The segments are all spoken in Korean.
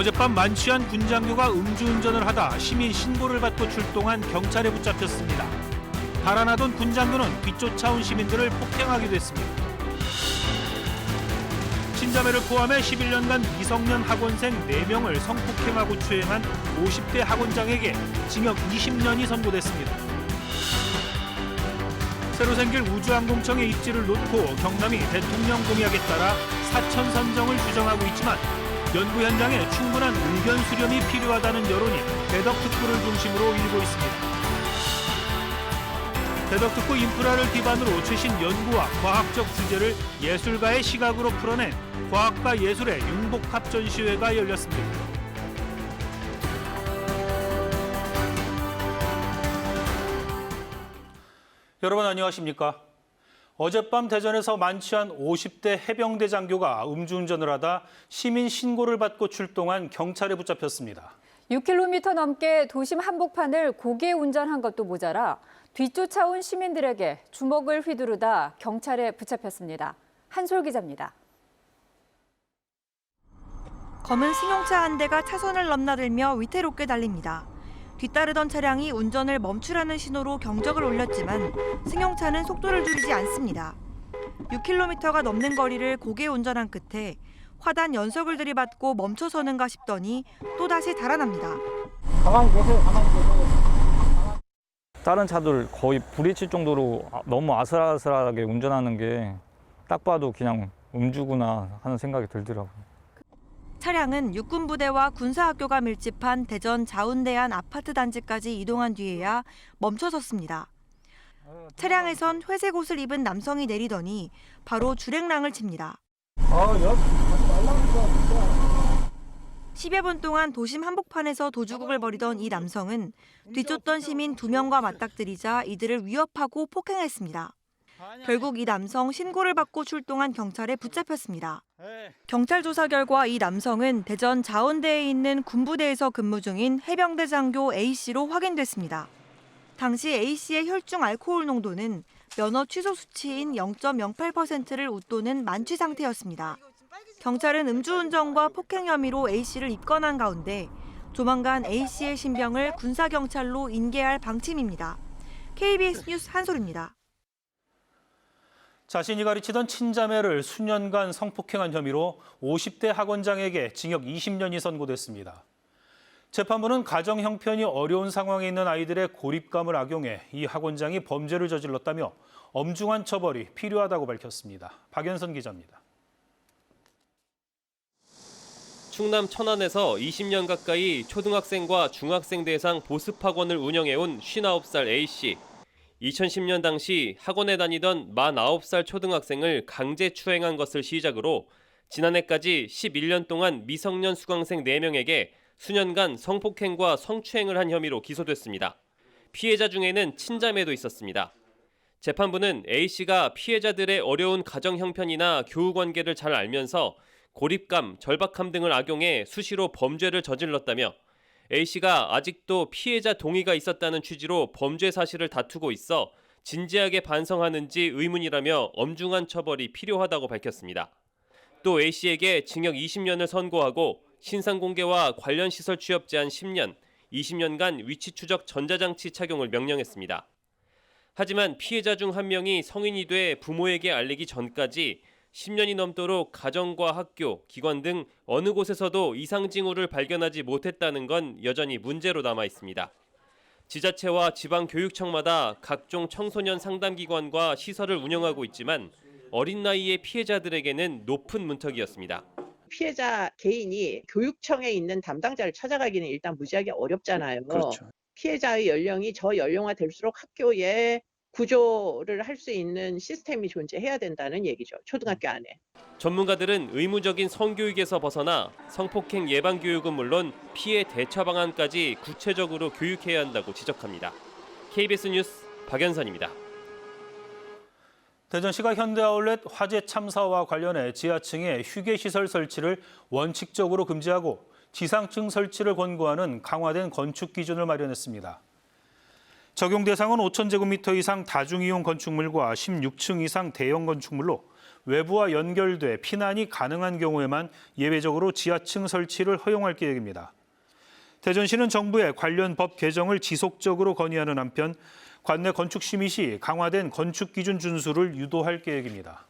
어젯밤 만취한 군장교가 음주운전을 하다 시민 신고를 받고 출동한 경찰에 붙잡혔습니다. 달아나던 군장교는 뒤쫓아온 시민들을 폭행하기도 했습니다. 친자매를 포함해 11년간 미성년 학원생 4명을 성폭행하고 추행한 50대 학원장에게 징역 20년이 선고됐습니다. 새로 생길 우주항공청의 입지를 놓고 경남이 대통령 공약에 따라 사천 선정을 추정하고 있지만 연구 현장에 충분한 의견 수렴이 필요하다는 여론이 대덕특구를 중심으로 일고 있습니다. 대덕특구 인프라를 기반으로 최신 연구와 과학적 주제를 예술가의 시각으로 풀어낸 과학과 예술의 융복합 전시회가 열렸습니다. 여러분 안녕하십니까? 어젯밤 대전에서 만취한 50대 해병대 장교가 음주운전을 하다 시민 신고를 받고 출동한 경찰에 붙잡혔습니다. 6km 넘게 도심 한복판을 고개 운전한 것도 모자라 뒤쫓아온 시민들에게 주먹을 휘두르다 경찰에 붙잡혔습니다. 한솔 기자입니다. 검은 승용차 한 대가 차선을 넘나들며 위태롭게 달립니다. 뒤따르던 차량이 운전을 멈추라는 신호로 경적을 울렸지만 승용차는 속도를 줄이지 않습니다. 6km가 넘는 거리를 고개 운전한 끝에 화단 연석을 들이받고 멈춰서는가 싶더니 또다시 달아납니다. 가만히 계세요, 가만히 계세요. 다른 차들 거의 부딪힐 정도로 너무 아슬아슬하게 운전하는 게 딱 봐도 그냥 음주구나 하는 생각이 들더라고요. 차량은 육군부대와 군사학교가 밀집한 대전 자운대안 아파트 단지까지 이동한 뒤에야 멈춰섰습니다. 차량에선 회색 옷을 입은 남성이 내리더니 바로 주랭랑을 칩니다. 10여 분 동안 도심 한복판에서 도주국을 벌이던 이 남성은 뒤쫓던 시민 2명과 맞닥뜨리자 이들을 위협하고 폭행했습니다. 결국 이 남성 신고를 받고 출동한 경찰에 붙잡혔습니다. 경찰 조사 결과 이 남성은 대전 자운대에 있는 군부대에서 근무 중인 해병대 장교 A씨로 확인됐습니다. 당시 A씨의 혈중 알코올 농도는 면허 취소 수치인 0.08%를 웃도는 만취 상태였습니다. 경찰은 음주운전과 폭행 혐의로 A씨를 입건한 가운데 조만간 A씨의 신병을 군사경찰로 인계할 방침입니다. KBS 뉴스 한솔입니다. 자신이 가르치던 친자매를 수년간 성폭행한 혐의로 50대 학원장에게 징역 20년이 선고됐습니다. 재판부는 가정 형편이 어려운 상황에 있는 아이들의 고립감을 악용해 이 학원장이 범죄를 저질렀다며 엄중한 처벌이 필요하다고 밝혔습니다. 박연선 기자입니다. 충남 천안에서 20년 가까이 초등학생과 중학생 대상 보습학원을 운영해온 59살 A씨. 2010년 당시 학원에 다니던 49살 초등학생을 강제 추행한 것을 시작으로 지난해까지 11년 동안 미성년 수강생 4명에게 수년간 성폭행과 성추행을 한 혐의로 기소됐습니다. 피해자 중에는 친자매도 있었습니다. 재판부는 A씨가 피해자들의 어려운 가정 형편이나 교우 관계를 잘 알면서 고립감, 절박함 등을 악용해 수시로 범죄를 저질렀다며 A씨가 아직도 피해자 동의가 있었다는 취지로 범죄 사실을 다투고 있어 진지하게 반성하는지 의문이라며 엄중한 처벌이 필요하다고 밝혔습니다. 또 A씨에게 징역 20년을 선고하고 신상 공개와 관련 시설 취업 제한 10년, 20년간 위치 추적 전자장치 착용을 명령했습니다. 하지만 피해자 중 한 명이 성인이 돼 부모에게 알리기 전까지 10년이 넘도록 가정과 학교, 기관 등 어느 곳에서도 이상 징후를 발견하지 못했다는 건 여전히 문제로 남아 있습니다. 지자체와 지방교육청마다 각종 청소년 상담기관과 시설을 운영하고 있지만 어린 나이의 피해자들에게는 높은 문턱이었습니다. 피해자 개인이 교육청에 있는 담당자를 찾아가기는 일단 무지하게 어렵잖아요. 그렇죠. 피해자의 연령이 저 연령화 될수록 학교에 구조를 할 수 있는 시스템이 존재해야 된다는 얘기죠. 초등학교 안에. 전문가들은 의무적인 성교육에서 벗어나 성폭행 예방 교육은 물론 피해 대처 방안까지 구체적으로 교육해야 한다고 지적합니다. KBS 뉴스 박연선입니다. 대전시가 현대아울렛 화재 참사와 관련해 지하층에 휴게시설 설치를 원칙적으로 금지하고 지상층 설치를 권고하는 강화된 건축 기준을 마련했습니다. 적용 대상은 5,000제곱미터 이상 다중이용 건축물과 16층 이상 대형 건축물로 외부와 연결돼 피난이 가능한 경우에만 예외적으로 지하층 설치를 허용할 계획입니다. 대전시는 정부의 관련 법 개정을 지속적으로 건의하는 한편 관내 건축 심의 시 강화된 건축 기준 준수를 유도할 계획입니다.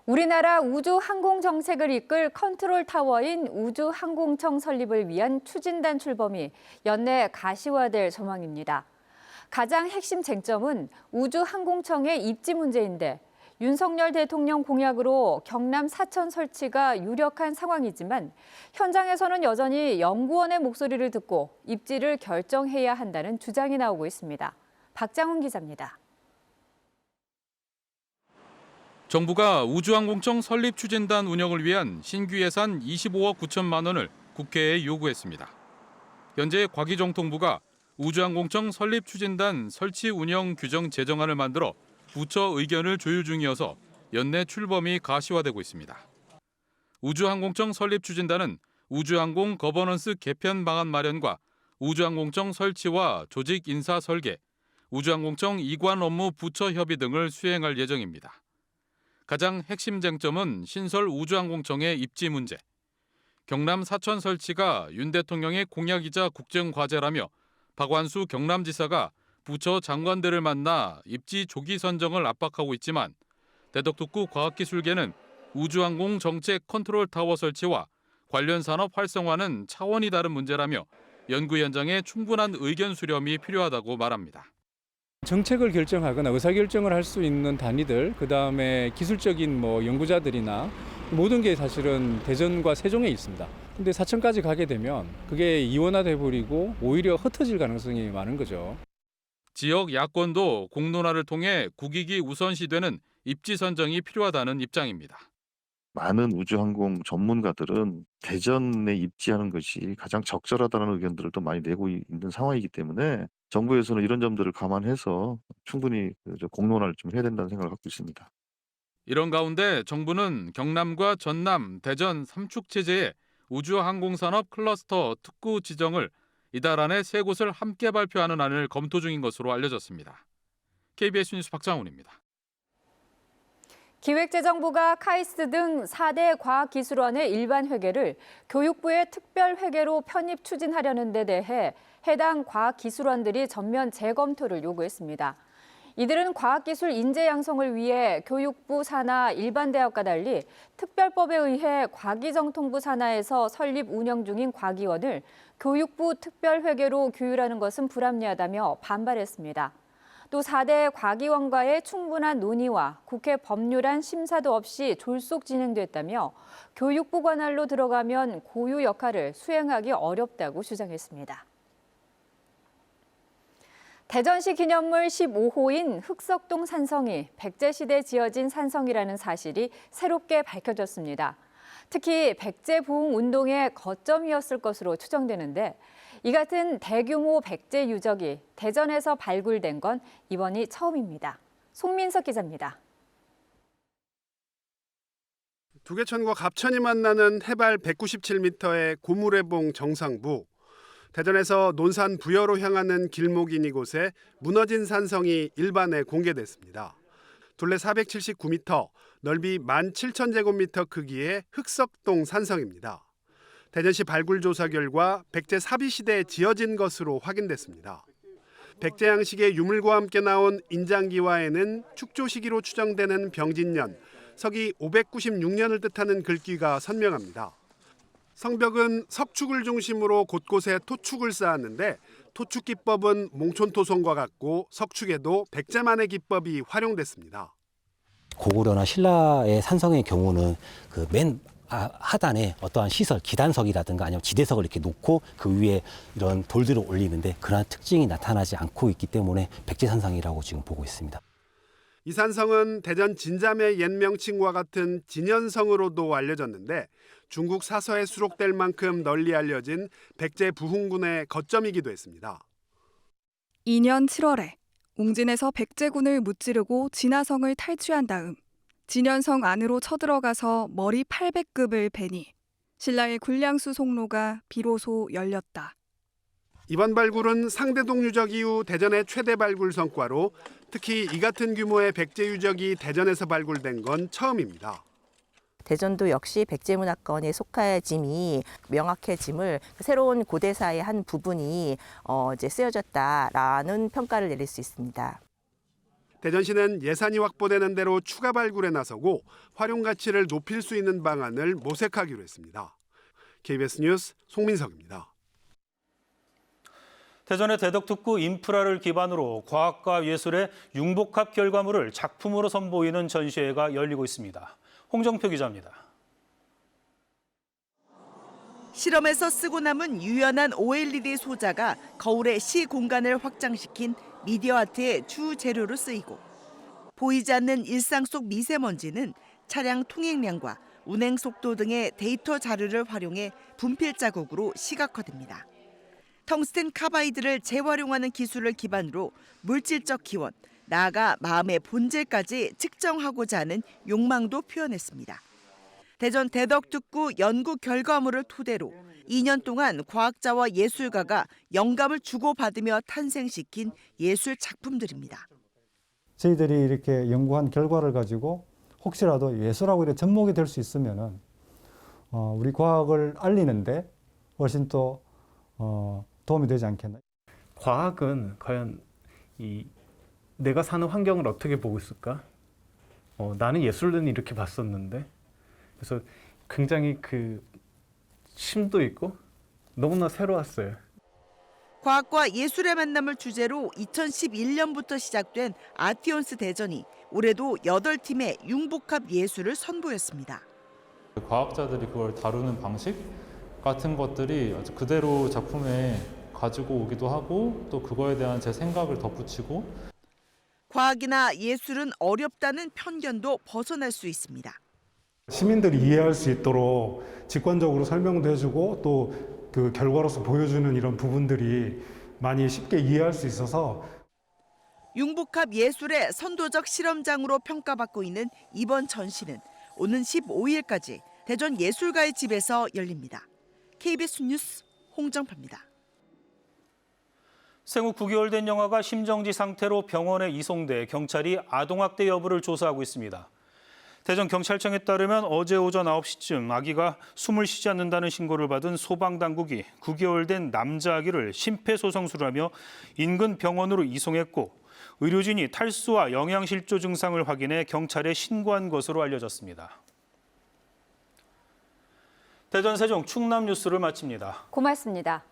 우리나라 우주 항공 정책을 이끌 컨트롤 타워인 우주항공청 설립을 위한 추진단 출범이 연내 가시화될 전망입니다. 가장 핵심 쟁점은 우주항공청의 입지 문제인데 윤석열 대통령 공약으로 경남 사천 설치가 유력한 상황이지만 현장에서는 여전히 연구원의 목소리를 듣고 입지를 결정해야 한다는 주장이 나오고 있습니다. 박장훈 기자입니다. 정부가 우주항공청 설립 추진단 운영을 위한 신규 예산 25억 9천만 원을 국회에 요구했습니다. 현재 과기정통부가 우주항공청 설립 추진단 설치 운영 규정 제정안을 만들어 부처 의견을 조율 중이어서 연내 출범이 가시화되고 있습니다. 우주항공청 설립 추진단은 우주항공 거버넌스 개편 방안 마련과 우주항공청 설치와 조직 인사 설계, 우주항공청 이관 업무 부처 협의 등을 수행할 예정입니다. 가장 핵심 쟁점은 신설 우주항공청의 입지 문제. 경남 사천 설치가 윤 대통령의 공약이자 국정과제라며 박완수 경남지사가 부처 장관들을 만나 입지 조기 선정을 압박하고 있지만 대덕특구 과학기술계는 우주항공 정책 컨트롤 타워 설치와 관련 산업 활성화는 차원이 다른 문제라며 연구 현장에 충분한 의견 수렴이 필요하다고 말합니다. 정책을 결정하거나 의사결정을 할 수 있는 단위들, 그다음에 기술적인 연구자들이나 모든 게 사실은 대전과 세종에 있습니다. 근데 사천까지 가게 되면 그게 이원화돼 버리고 오히려 흩어질 가능성이 많은 거죠. 지역 야권도 공론화를 통해 국익이 우선시되는 입지 선정이 필요하다는 입장입니다. 많은 우주항공 전문가들은 대전에 입지하는 것이 가장 적절하다는 의견들을 또 많이 내고 있는 상황이기 때문에 정부에서는 이런 점들을 감안해서 충분히 공론화를 좀 해야 된다는 생각을 갖고 있습니다. 이런 가운데 정부는 경남과 전남, 대전 3축 체제의 우주항공산업 클러스터 특구 지정을 이달 안에 3곳을 함께 발표하는 안을 검토 중인 것으로 알려졌습니다. KBS 뉴스 박장훈입니다. 기획재정부가 카이스트 등 4대 과학기술원의 일반 회계를 교육부의 특별 회계로 편입 추진하려는 데 대해 해당 과학기술원들이 전면 재검토를 요구했습니다. 이들은 과학기술 인재 양성을 위해 교육부 산하 일반 대학과 달리 특별법에 의해 과기정통부 산하에서 설립 운영 중인 과기원을 교육부 특별회계로 규율하는 것은 불합리하다며 반발했습니다. 또 4대 과기원과의 충분한 논의와 국회 법률안 심사도 없이 졸속 진행됐다며 교육부 관할로 들어가면 고유 역할을 수행하기 어렵다고 주장했습니다. 대전시 기념물 15호인 흑석동 산성이 백제시대에 지어진 산성이라는 사실이 새롭게 밝혀졌습니다. 특히 백제 부흥 운동의 거점이었을 것으로 추정되는데 이 같은 대규모 백제 유적이 대전에서 발굴된 건 이번이 처음입니다. 송민석 기자입니다. 두개천과 갑천이 만나는 해발 197m의 고무래봉 정상부. 대전에서 논산 부여로 향하는 길목인 이곳에 무너진 산성이 일반에 공개됐습니다. 둘레 479m, 넓이 17,000제곱미터 크기의 흑석동 산성입니다. 대전시 발굴조사 결과 백제 사비시대에 지어진 것으로 확인됐습니다. 백제 양식의 유물과 함께 나온 인장기와에는 축조 시기로 추정되는 병진년, 서기 596년을 뜻하는 글귀가 선명합니다. 성벽은 석축을 중심으로 곳곳에 토축을 쌓았는데 토축 기법은 몽촌토성과 같고 석축에도 백제만의 기법이 활용됐습니다. 고구려나 신라의 산성의 경우는 그 맨 하단에 어떠한 시설, 기단석이라든가 아니면 지대석을 이렇게 놓고 그 위에 이런 돌들을 올리는데 그러한 특징이 나타나지 않고 있기 때문에 백제산성이라고 지금 보고 있습니다. 이 산성은 대전 진자매 옛 명칭과 같은 진연성으로도 알려졌는데 중국 사서에 수록될 만큼 널리 알려진 백제 부흥군의 거점이기도 했습니다. 2년 7월에 웅진에서 백제군을 무찌르고 진화성을 탈취한 다음 진연성 안으로 쳐들어가서 머리 800급을 베니 신라의 군량수 송로가 비로소 열렸다. 이번 발굴은 상대동 유적 이후 대전의 최대 발굴 성과로 특히 이 같은 규모의 백제 유적이 대전에서 발굴된 건 처음입니다. 대전도 역시 백제문화권에 속해짐이 명확해짐을 새로운 고대사의 한 부분이 이제 쓰여졌다라는 평가를 내릴 수 있습니다. 대전시는 예산이 확보되는 대로 추가 발굴에 나서고 활용 가치를 높일 수 있는 방안을 모색하기로 했습니다. KBS 뉴스 송민석입니다. 대전의 대덕특구 인프라를 기반으로 과학과 예술의 융복합 결과물을 작품으로 선보이는 전시회가 열리고 있습니다. 홍정표 기자입니다. 실험에서 쓰고 남은 유연한 OLED 소자가 거울의 시 공간을 확장시킨 미디어 아트의 주 재료로 쓰이고 보이지 않는 일상 속 미세먼지는 차량 통행량과 운행 속도 등의 데이터 자료를 활용해 분필 자국으로 시각화됩니다. 텅스텐 카바이드를 재활용하는 기술을 기반으로 물질적 기원, 나아가 마음의 본질까지 측정하고자 하는 욕망도 표현했습니다. 대전 대덕특구 연구 결과물을 토대로 2년 동안 과학자와 예술가가 영감을 주고받으며 탄생시킨 예술 작품들입니다. 저희들이 이렇게 연구한 결과를 가지고 혹시라도 예술하고 이렇게 접목이 될 수 있으면은 우리 과학을 알리는데 훨씬 또 도움이 되지 않겠나. 과학은 과연 내가 사는 환경을 어떻게 보고 있을까? 나는 예술은 이렇게 봤었는데, 그래서 굉장히 심도 있고 너무나 새로웠어요. 과학과 예술의 만남을 주제로 2011년부터 시작된 아티온스 대전이 올해도 8팀의 융복합 예술을 선보였습니다. 과학자들이 그걸 다루는 방식 같은 것들이 그대로 작품에 가지고 오기도 하고 또 그거에 대한 제 생각을 덧붙이고 과학이나 예술은 어렵다는 편견도 벗어날 수 있습니다. 시민들이 이해할 수 있도록 직관적으로 설명도 해주고 또 그 결과로서 보여주는 이런 부분들이 많이 쉽게 이해할 수 있어서 융복합 예술의 선도적 실험장으로 평가받고 있는 이번 전시는 오는 15일까지 대전 예술가의 집에서 열립니다. KBS 뉴스 홍정파입니다. 생후 9개월 된 영아가 심정지 상태로 병원에 이송돼 경찰이 아동학대 여부를 조사하고 있습니다. 대전경찰청에 따르면 어제 오전 9시쯤 아기가 숨을 쉬지 않는다는 신고를 받은 소방당국이 9개월 된 남자 아기를 심폐소생술을 하며 인근 병원으로 이송했고 의료진이 탈수와 영양실조 증상을 확인해 경찰에 신고한 것으로 알려졌습니다. 대전, 세종, 충남 뉴스를 마칩니다. 고맙습니다.